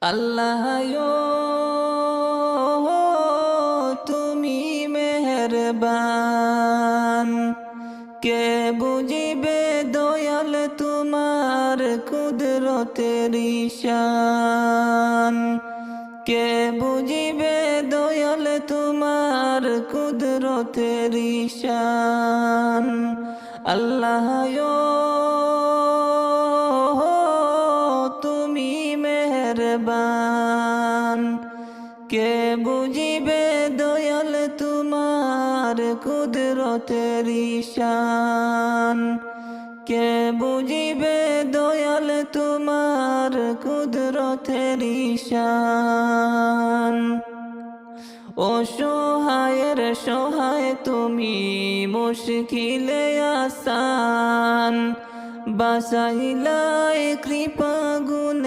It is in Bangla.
আল্লাহ তুমি মেহেরবান, কে বুঝিবে দয়াল তোমার কুদরতের শান, কে বুঝিবে দয়াল তোমার কুদরতের শান। আল্লাহ তুমি মেহেরবান, কে বুঝিবে দয়াল তোমার কুদরতের শান, কে বুঝিবে দয়াল তোমার কুদরতের শান। অসহায়ের সহায় তুমি, মুশকিলে আসান, বাসাইলাই কৃপা গুণে